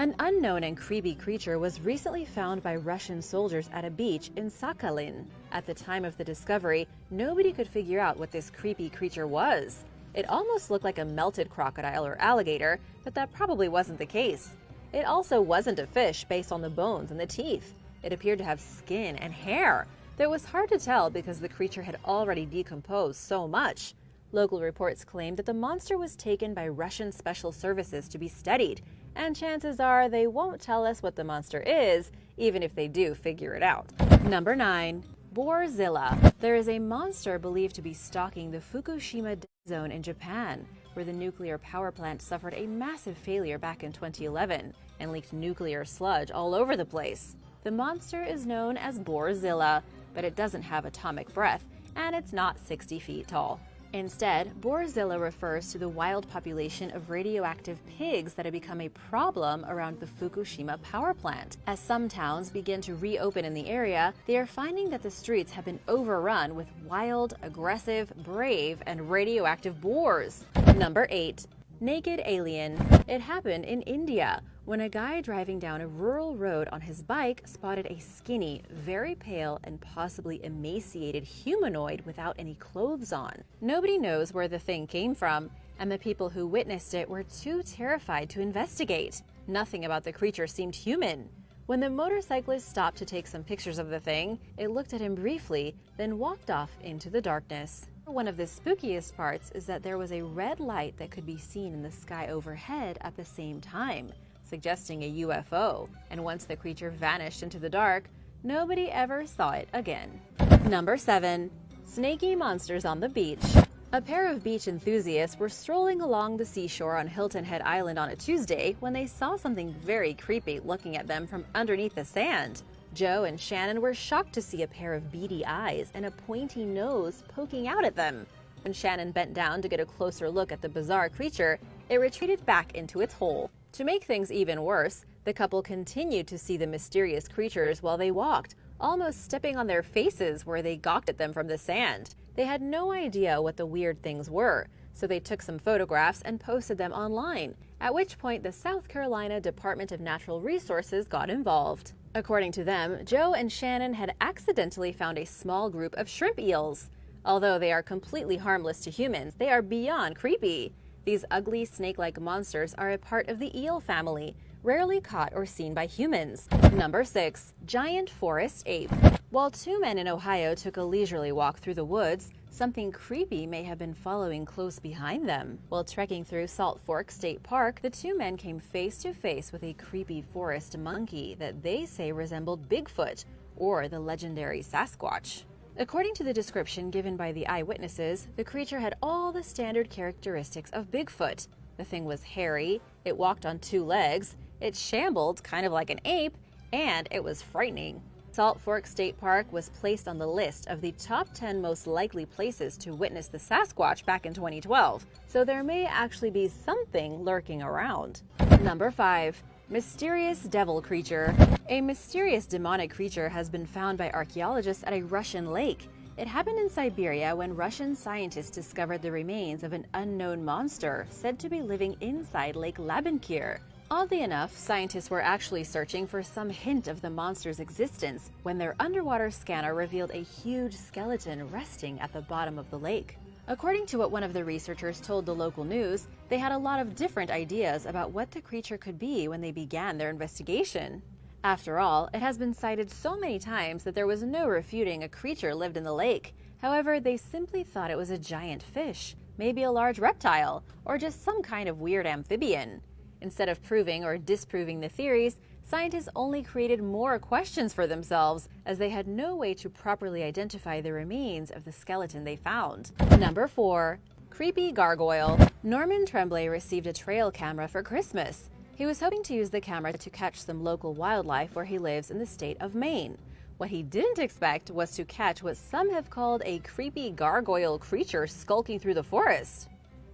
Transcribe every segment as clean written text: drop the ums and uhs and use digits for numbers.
An unknown and creepy creature was recently found by Russian soldiers at a beach in Sakhalin. At the time of the discovery, nobody could figure out what this creepy creature was. It almost looked like a melted crocodile or alligator, but that probably wasn't the case. It also wasn't a fish based on the bones and the teeth. It appeared to have skin and hair, though it was hard to tell because the creature had already decomposed so much. Local reports claimed that the monster was taken by Russian special services to be studied, and chances are they won't tell us what the monster is, even if they do figure it out. Number 9. Borzilla. There is a monster believed to be stalking the Fukushima dead zone in Japan, where the nuclear power plant suffered a massive failure back in 2011 and leaked nuclear sludge all over the place. The monster is known as Borzilla, but it doesn't have atomic breath, and it's not 60 feet tall. Instead, Borzilla refers to the wild population of radioactive pigs that have become a problem around the Fukushima power plant. As some towns begin to reopen in the area, they are finding that the streets have been overrun with wild, aggressive, brave, and radioactive boars. Number 8. Naked alien. It happened in India, when a guy driving down a rural road on his bike spotted a skinny, very pale, and possibly emaciated humanoid without any clothes on. Nobody knows where the thing came from, and the people who witnessed it were too terrified to investigate. Nothing about the creature seemed human. When the motorcyclist stopped to take some pictures of the thing, it looked at him briefly, then walked off into the darkness. One of the spookiest parts is that there was a red light that could be seen in the sky overhead at the same time, suggesting a UFO, and once the creature vanished into the dark, nobody ever saw it again. Number 7. Snaky monsters on the beach. A pair of beach enthusiasts were strolling along the seashore on Hilton Head Island on a Tuesday when they saw something very creepy looking at them from underneath the sand. Joe and Shannon were shocked to see a pair of beady eyes and a pointy nose poking out at them. When Shannon bent down to get a closer look at the bizarre creature, it retreated back into its hole. To make things even worse, the couple continued to see the mysterious creatures while they walked, almost stepping on their faces where they gawked at them from the sand. They had no idea what the weird things were, so they took some photographs and posted them online, at which point the South Carolina Department of Natural Resources got involved. According to them, Joe and Shannon had accidentally found a small group of shrimp eels. Although they are completely harmless to humans, they are beyond creepy. These ugly snake-like monsters are a part of the eel family, rarely caught or seen by humans. Number 6. Giant forest ape. While two men in Ohio took a leisurely walk through the woods, something creepy may have been following close behind them. While trekking through Salt Fork State Park, the two men came face to face with a creepy forest monkey that they say resembled Bigfoot, or the legendary Sasquatch. According to the description given by the eyewitnesses, the creature had all the standard characteristics of Bigfoot. The thing was hairy, it walked on two legs, it shambled kind of like an ape, and it was frightening. Salt Fork State Park was placed on the list of the top 10 most likely places to witness the Sasquatch back in 2012, so there may actually be something lurking around. Number 5. Mysterious devil creature. A mysterious demonic creature has been found by archaeologists at a Russian lake. It happened in Siberia when Russian scientists discovered the remains of an unknown monster said to be living inside Lake Labankir. Oddly enough, scientists were actually searching for some hint of the monster's existence when their underwater scanner revealed a huge skeleton resting at the bottom of the lake. According to what one of the researchers told the local news, they had a lot of different ideas about what the creature could be when they began their investigation. After all, it has been cited so many times that there was no refuting a creature lived in the lake. However, they simply thought it was a giant fish, maybe a large reptile, or just some kind of weird amphibian. Instead of proving or disproving the theories, scientists only created more questions for themselves, as they had no way to properly identify the remains of the skeleton they found. Number 4. Creepy gargoyle. Norman Tremblay received a trail camera for Christmas. He was hoping to use the camera to catch some local wildlife where he lives in the state of Maine. What he didn't expect was to catch what some have called a creepy gargoyle creature skulking through the forest.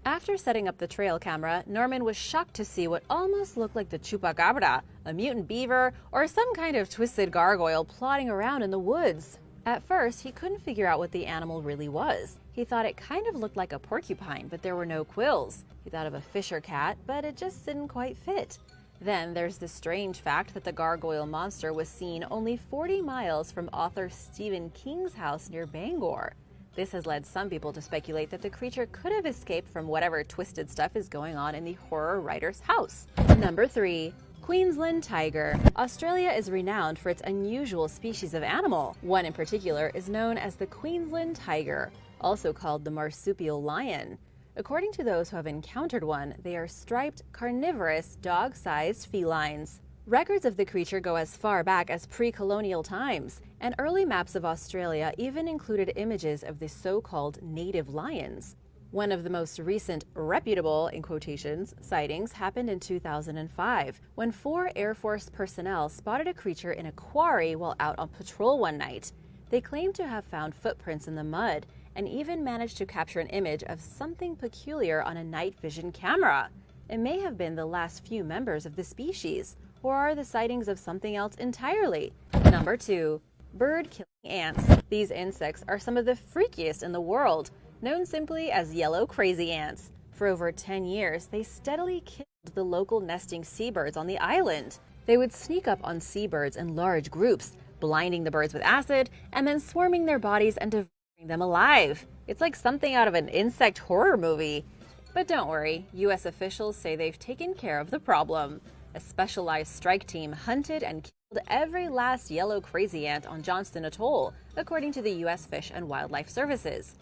After setting up the trail camera, Norman was shocked to see what almost looked like the chupacabra, a mutant beaver, or some kind of twisted gargoyle plodding around in the woods. At first, he couldn't figure out what the animal really was. He thought it kind of looked like a porcupine, but there were no quills. He thought of a fisher cat, but it just didn't quite fit. Then there's the strange fact that the gargoyle monster was seen only 40 miles from author Stephen King's house near Bangor. This has led some people to speculate that the creature could have escaped from whatever twisted stuff is going on in the horror writer's house. Number 3. Queensland tiger. Australia is renowned for its unusual species of animal. One in particular is known as the Queensland tiger, also called the marsupial lion. According to those who have encountered one, they are striped, carnivorous, dog-sized felines. Records of the creature go as far back as pre-colonial times, and early maps of Australia even included images of the so-called native lions. One of the most recent reputable, in quotations, sightings happened in 2005, when 4 Air Force personnel spotted a creature in a quarry while out on patrol one night. They claimed to have found footprints in the mud, and even managed to capture an image of something peculiar on a night vision camera. It may have been the last few members of the species, or are the sightings of something else entirely? Number 2. Bird-killing ants. These insects are some of the freakiest in the world, known simply as yellow crazy ants. For over 10 years, they steadily killed the local nesting seabirds on the island. They would sneak up on seabirds in large groups, blinding the birds with acid, and then swarming their bodies and devouring them alive. It's like something out of an insect horror movie. But don't worry, U.S. officials say they've taken care of the problem. A specialized strike team hunted and killed every last yellow crazy ant on Johnston Atoll, according to the U.S. Fish and Wildlife Services.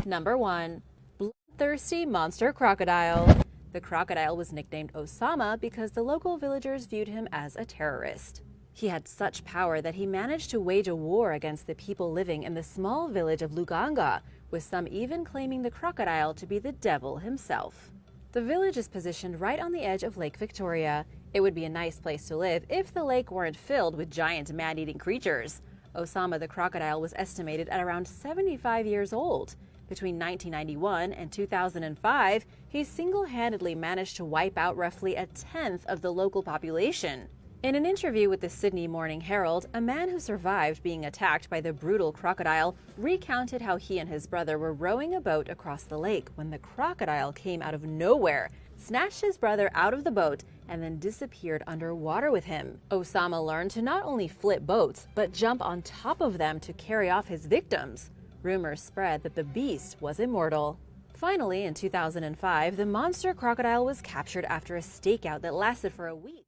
Number 1. Bloodthirsty monster crocodile. The crocodile was nicknamed Osama because the local villagers viewed him as a terrorist. He had such power that he managed to wage a war against the people living in the small village of Luganga, with some even claiming the crocodile to be the devil himself. The village is positioned right on the edge of Lake Victoria. It would be a nice place to live if the lake weren't filled with giant man-eating creatures. Osama the crocodile was estimated at around 75 years old. Between 1991 and 2005, he single-handedly managed to wipe out roughly a tenth of the local population. In an interview with the Sydney Morning Herald, a man who survived being attacked by the brutal crocodile recounted how he and his brother were rowing a boat across the lake when the crocodile came out of nowhere, snatched his brother out of the boat, and then disappeared underwater with him. Osama learned to not only flip boats, but jump on top of them to carry off his victims. Rumors spread that the beast was immortal. Finally, in 2005, the monster crocodile was captured after a stakeout that lasted for a week.